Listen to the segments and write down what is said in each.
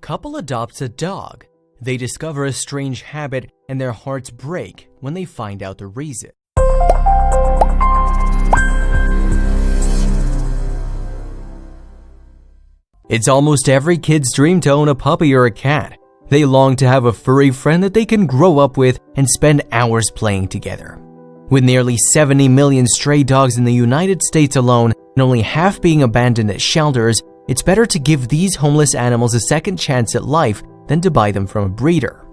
couple adopts a dog. They discover a strange habit and their hearts break when they find out the reason. It's almost every kid's dream to own a puppy or a cat. They long to have a furry friend that they can grow up with and spend hours playing together. With nearly 70 million stray dogs in the United States alone and only half being abandoned at shelters, it's better to give these homeless animals a second chance at life than to buy them from a breeder.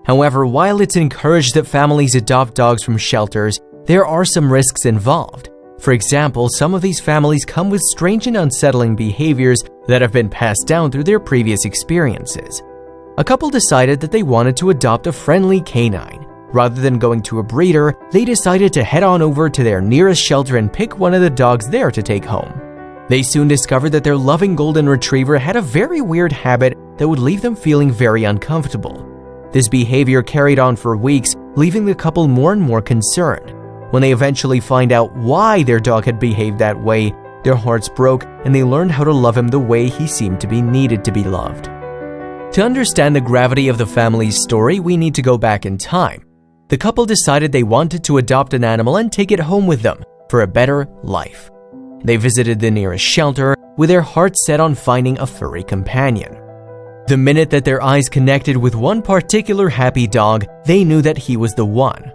However, while it's encouraged that families adopt dogs from shelters, there are some risks involved. For example, some of these families come with strange and unsettling behaviors that have been passed down through their previous experiences. A couple decided that they wanted to adopt a friendly canine. Rather than going to a breeder, they decided to head on over to their nearest shelter and pick one of the dogs there to take home. They soon discovered that their loving golden retriever had a very weird habit that would leave them feeling very uncomfortable. This behavior carried on for weeks, leaving the couple more and more concerned. When they eventually find out why their dog had behaved that way, their hearts broke and they learned how to love him the way he seemed to be needed to be loved. To understand the gravity of the family's story, we need to go back in time. The couple decided they wanted to adopt an animal and take it home with them for a better life. They visited the nearest shelter with their hearts set on finding a furry companion. The minute that their eyes connected with one particular happy dog, they knew that he was the one.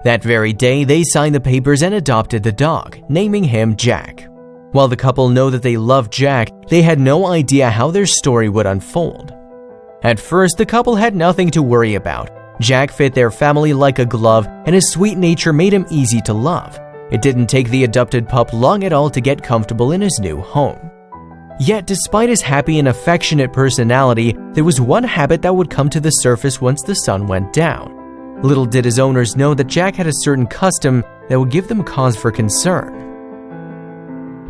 That very day, they signed the papers and adopted the dog, naming him Jack. While the couple know that they loved Jack, they had no idea how their story would unfold. At first, the couple had nothing to worry about. Jack fit their family like a glove, and his sweet nature made him easy to love. It didn't take the adopted pup long at all to get comfortable in his new home. Yet, despite his happy and affectionate personality, there was one habit that would come to the surface once the sun went down. Little did his owners know that Jack had a certain custom that would give them cause for concern.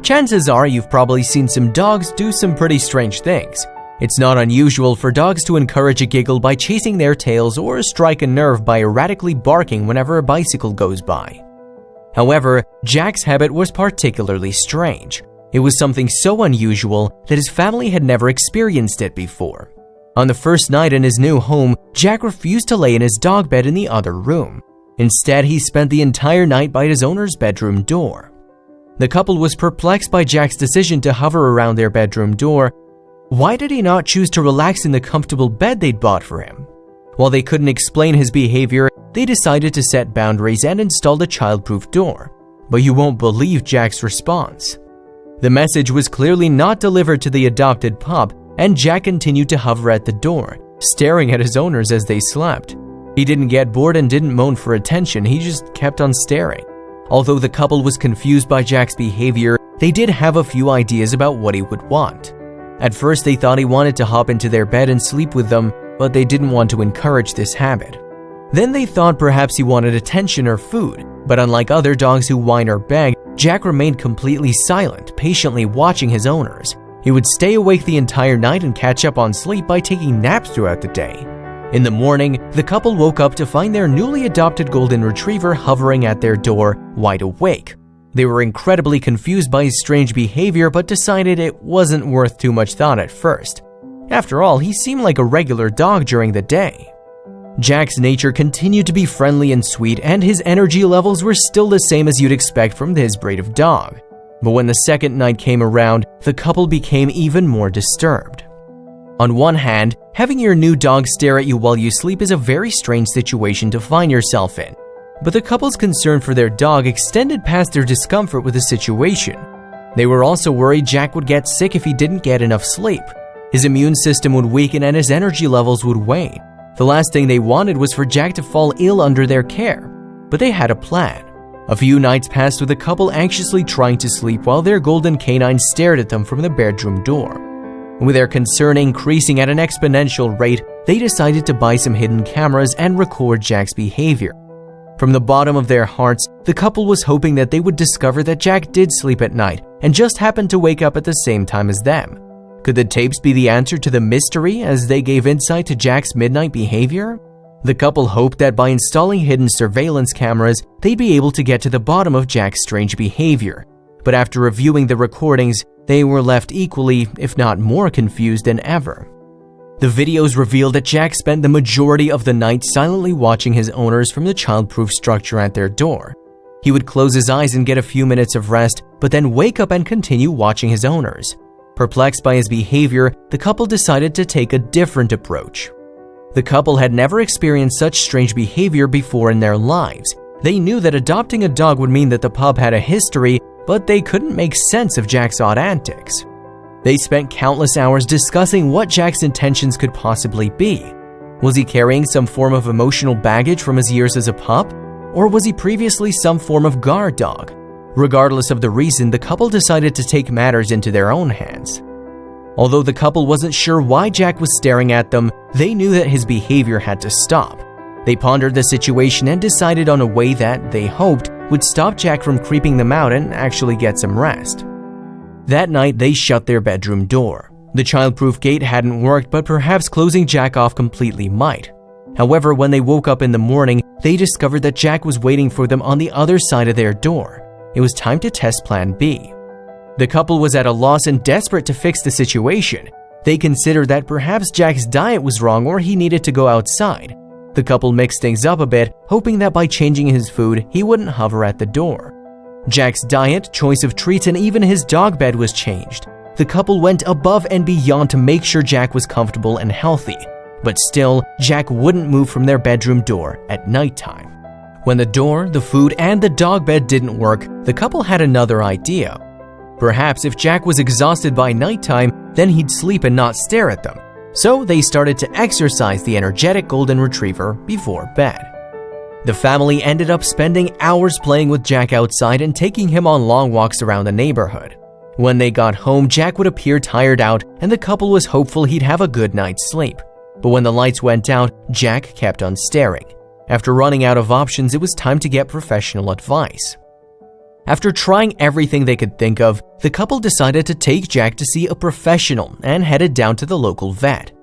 Chances are you've probably seen some dogs do some pretty strange things. It's not unusual for dogs to encourage a giggle by chasing their tails or strike a nerve by erratically barking whenever a bicycle goes by. However, Jack's habit was particularly strange. It was something so unusual that his family had never experienced it before. On the first night in his new home, Jack refused to lay in his dog bed in the other room. Instead, he spent the entire night by his owner's bedroom door. The couple was perplexed by Jack's decision to hover around their bedroom door. Why did he not choose to relax in the comfortable bed they'd bought for him? While they couldn't explain his behavior, they decided to set boundaries and installed a child-proof door. But you won't believe Jack's response. The message was clearly not delivered to the adopted pup, and Jack continued to hover at the door, staring at his owners as they slept. He didn't get bored and didn't moan for attention, he just kept on staring. Although the couple was confused by Jack's behavior, they did have a few ideas about what he would want. At first, they thought he wanted to hop into their bed and sleep with them, but they didn't want to encourage this habit. Then they thought perhaps he wanted attention or food, but unlike other dogs who whine or beg, Jack remained completely silent, patiently watching his owners. He would stay awake the entire night and catch up on sleep by taking naps throughout the day. In the morning, the couple woke up to find their newly adopted golden retriever hovering at their door, wide awake. They were incredibly confused by his strange behavior, but decided it wasn't worth too much thought at first. After all, he seemed like a regular dog during the day. Jack's nature continued to be friendly and sweet, and his energy levels were still the same as you'd expect from his breed of dog. But when the second night came around, the couple became even more disturbed. On one hand, having your new dog stare at you while you sleep is a very strange situation to find yourself in. But the couple's concern for their dog extended past their discomfort with the situation. They were also worried Jack would get sick if he didn't get enough sleep. His immune system would weaken and his energy levels would wane. The last thing they wanted was for Jack to fall ill under their care. But they had a plan. A few nights passed with the couple anxiously trying to sleep while their golden canine stared at them from the bedroom door. With their concern increasing at an exponential rate, they decided to buy some hidden cameras and record Jack's behavior. From the bottom of their hearts, the couple was hoping that they would discover that Jack did sleep at night and just happened to wake up at the same time as them. Could the tapes be the answer to the mystery as they gave insight to Jack's midnight behavior? The couple hoped that by installing hidden surveillance cameras, they'd be able to get to the bottom of Jack's strange behavior. But after reviewing the recordings, they were left equally, if not more confused than ever. The videos reveal that Jack spent the majority of the night silently watching his owners from the childproof structure at their door. He would close his eyes and get a few minutes of rest, but then wake up and continue watching his owners. Perplexed by his behavior, the couple decided to take a different approach. The couple had never experienced such strange behavior before in their lives. They knew that adopting a dog would mean that the pup had a history, but they couldn't make sense of Jack's odd antics. They spent countless hours discussing what Jack's intentions could possibly be. Was he carrying some form of emotional baggage from his years as a pup? Or was he previously some form of guard dog? Regardless of the reason, the couple decided to take matters into their own hands. Although the couple wasn't sure why Jack was staring at them, they knew that his behavior had to stop. They pondered the situation and decided on a way that, they hoped, would stop Jack from creeping them out and actually get some rest. That night, they shut their bedroom door. The childproof gate hadn't worked, but perhaps closing Jack off completely might. However, when they woke up in the morning, they discovered that Jack was waiting for them on the other side of their door. It was time to test Plan B. The couple was at a loss and desperate to fix the situation. They considered that perhaps Jack's diet was wrong or he needed to go outside. The couple mixed things up a bit, hoping that by changing his food, he wouldn't hover at the door. Jack's diet, choice of treats, and even his dog bed was changed. The couple went above and beyond to make sure Jack was comfortable and healthy. But still, Jack wouldn't move from their bedroom door at nighttime. When the door, the food, and the dog bed didn't work, the couple had another idea. Perhaps if Jack was exhausted by nighttime, then he'd sleep and not stare at them. So they started to exercise the energetic golden retriever before bed. The family ended up spending hours playing with Jack outside and taking him on long walks around the neighborhood. When they got home, Jack would appear tired out, and the couple was hopeful he'd have a good night's sleep. But when the lights went out, Jack kept on staring. After running out of options, it was time to get professional advice. After trying everything they could think of, the couple decided to take Jack to see a professional and headed down to the local vet.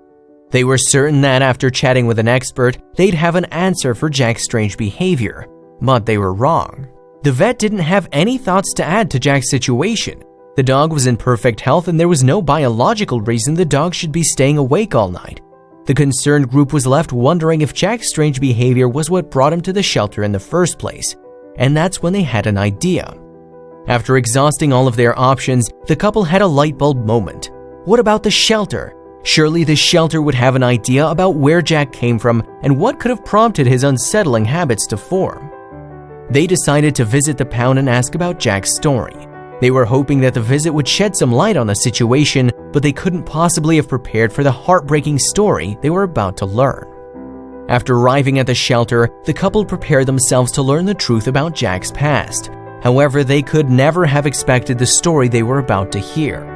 They were certain that after chatting with an expert, they'd have an answer for Jack's strange behavior, but they were wrong. The vet didn't have any thoughts to add to Jack's situation. The dog was in perfect health and there was no biological reason the dog should be staying awake all night. The concerned group was left wondering if Jack's strange behavior was what brought him to the shelter in the first place, and that's when they had an idea. After exhausting all of their options, the couple had a light bulb moment. What about the shelter? Surely the shelter would have an idea about where Jack came from and what could have prompted his unsettling habits to form. They decided to visit the pound and ask about Jack's story. They were hoping that the visit would shed some light on the situation, but they couldn't possibly have prepared for the heartbreaking story they were about to learn. After arriving at the shelter, the couple prepared themselves to learn the truth about Jack's past. However, they could never have expected the story they were about to hear.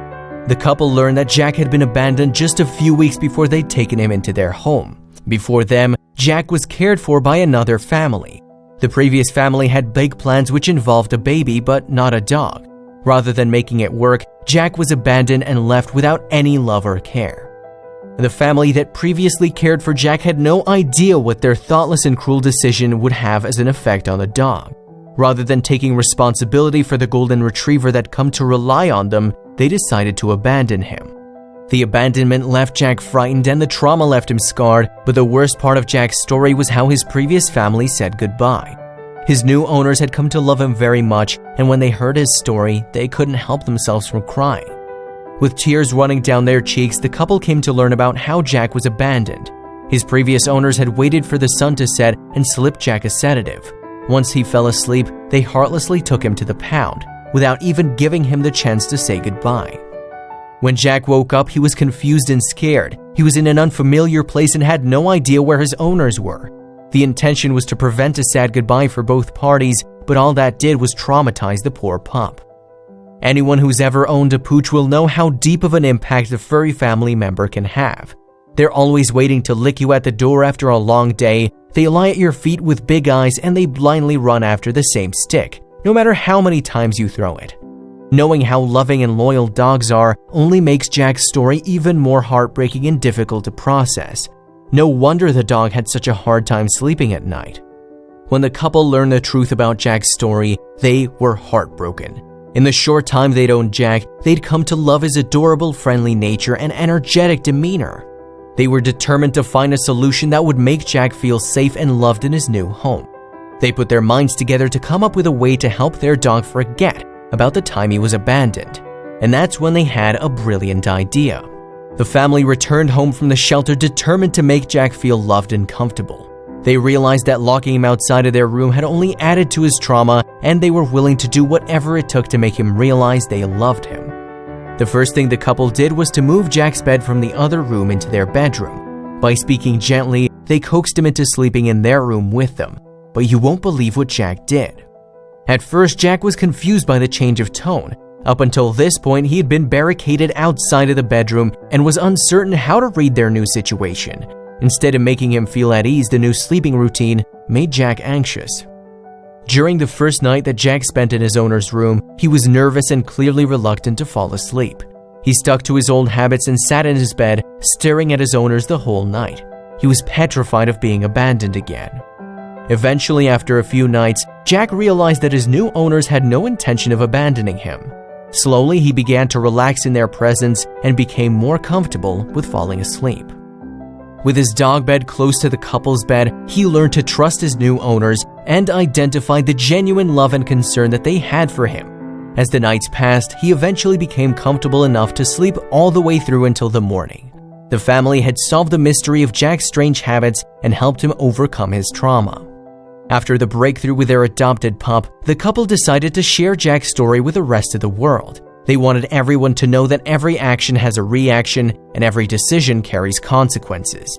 The couple learned that Jack had been abandoned just a few weeks before they'd taken him into their home. Before them, Jack was cared for by another family. The previous family had big plans which involved a baby but not a dog. Rather than making it work, Jack was abandoned and left without any love or care. The family that previously cared for Jack had no idea what their thoughtless and cruel decision would have as an effect on the dog. Rather than taking responsibility for the golden retriever that come to rely on them, they decided to abandon him. The abandonment left Jack frightened and the trauma left him scarred, but the worst part of Jack's story was how his previous family said goodbye. His new owners had come to love him very much, and when they heard his story, they couldn't help themselves from crying. With tears running down their cheeks, the couple came to learn about how Jack was abandoned. His previous owners had waited for the sun to set and slipped Jack a sedative. Once he fell asleep, they heartlessly took him to the pound, without even giving him the chance to say goodbye. When Jack woke up, he was confused and scared. He was in an unfamiliar place and had no idea where his owners were. The intention was to prevent a sad goodbye for both parties, but all that did was traumatize the poor pup. Anyone who's ever owned a pooch will know how deep of an impact a furry family member can have. They're always waiting to lick you at the door after a long day. They lie at your feet with big eyes and they blindly run after the same stick, no matter how many times you throw it. Knowing how loving and loyal dogs are only makes Jack's story even more heartbreaking and difficult to process. No wonder the dog had such a hard time sleeping at night. When the couple learned the truth about Jack's story, they were heartbroken. In the short time they'd owned Jack, they'd come to love his adorable, friendly nature and energetic demeanor. They were determined to find a solution that would make Jack feel safe and loved in his new home. They put their minds together to come up with a way to help their dog forget about the time he was abandoned. And that's when they had a brilliant idea. The family returned home from the shelter determined to make Jack feel loved and comfortable. They realized that locking him outside of their room had only added to his trauma, and they were willing to do whatever it took to make him realize they loved him. The first thing the couple did was to move Jack's bed from the other room into their bedroom. By speaking gently, they coaxed him into sleeping in their room with them. But you won't believe what Jack did. At first, Jack was confused by the change of tone. Up until this point, he had been barricaded outside of the bedroom and was uncertain how to read their new situation. Instead of making him feel at ease, the new sleeping routine made Jack anxious. During the first night that Jack spent in his owner's room, he was nervous and clearly reluctant to fall asleep. He stuck to his old habits and sat in his bed, staring at his owners the whole night. He was petrified of being abandoned again. Eventually, after a few nights, Jack realized that his new owners had no intention of abandoning him. Slowly, he began to relax in their presence and became more comfortable with falling asleep. With his dog bed close to the couple's bed, he learned to trust his new owners and identified the genuine love and concern that they had for him. As the nights passed, he eventually became comfortable enough to sleep all the way through until the morning. The family had solved the mystery of Jack's strange habits and helped him overcome his trauma. After the breakthrough with their adopted pup, the couple decided to share Jack's story with the rest of the world. They wanted everyone to know that every action has a reaction and every decision carries consequences.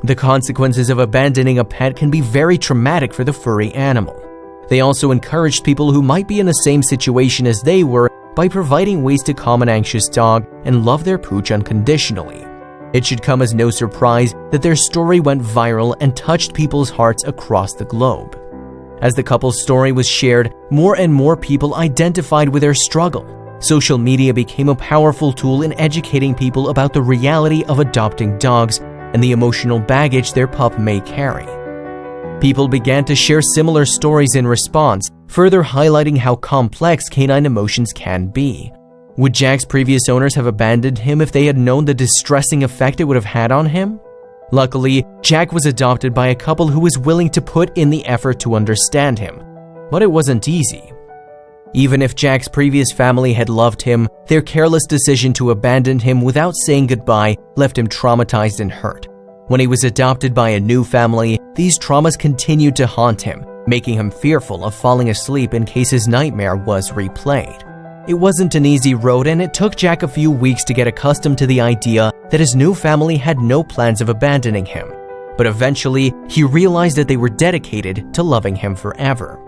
The consequences of abandoning a pet can be very traumatic for the furry animal. They also encouraged people who might be in the same situation as they were by providing ways to calm an anxious dog and love their pooch unconditionally. It should come as no surprise that their story went viral and touched people's hearts across the globe. As the couple's story was shared, more and more people identified with their struggle. Social media became a powerful tool in educating people about the reality of adopting dogs and the emotional baggage their pup may carry. People began to share similar stories in response, further highlighting how complex canine emotions can be. Would Jack's previous owners have abandoned him if they had known the distressing effect it would have had on him? Luckily, Jack was adopted by a couple who was willing to put in the effort to understand him. But it wasn't easy. Even if Jack's previous family had loved him, their careless decision to abandon him without saying goodbye left him traumatized and hurt. When he was adopted by a new family, these traumas continued to haunt him, making him fearful of falling asleep in case his nightmare was replayed. It wasn't an easy road, and it took Jack a few weeks to get accustomed to the idea that his new family had no plans of abandoning him. But eventually, he realized that they were dedicated to loving him forever.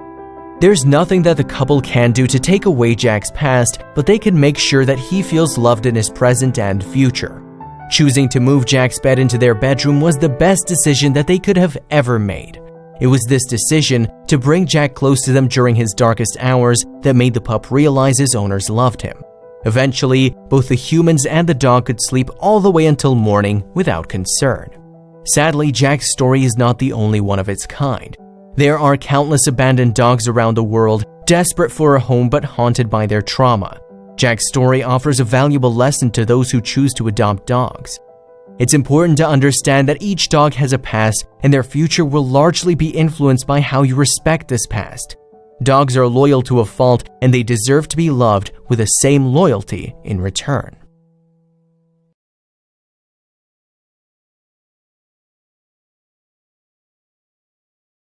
There's nothing that the couple can do to take away Jack's past, but they can make sure that he feels loved in his present and future. Choosing to move Jack's bed into their bedroom was the best decision that they could have ever made. It was this decision to bring Jack close to them during his darkest hours that made the pup realize his owners loved him. Eventually, both the humans and the dog could sleep all the way until morning without concern. Sadly, Jack's story is not the only one of its kind. There are countless abandoned dogs around the world, desperate for a home but haunted by their trauma. Jack's story offers a valuable lesson to those who choose to adopt dogs. It's important to understand that each dog has a past, and their future will largely be influenced by how you respect this past. Dogs are loyal to a fault, and they deserve to be loved with the same loyalty in return.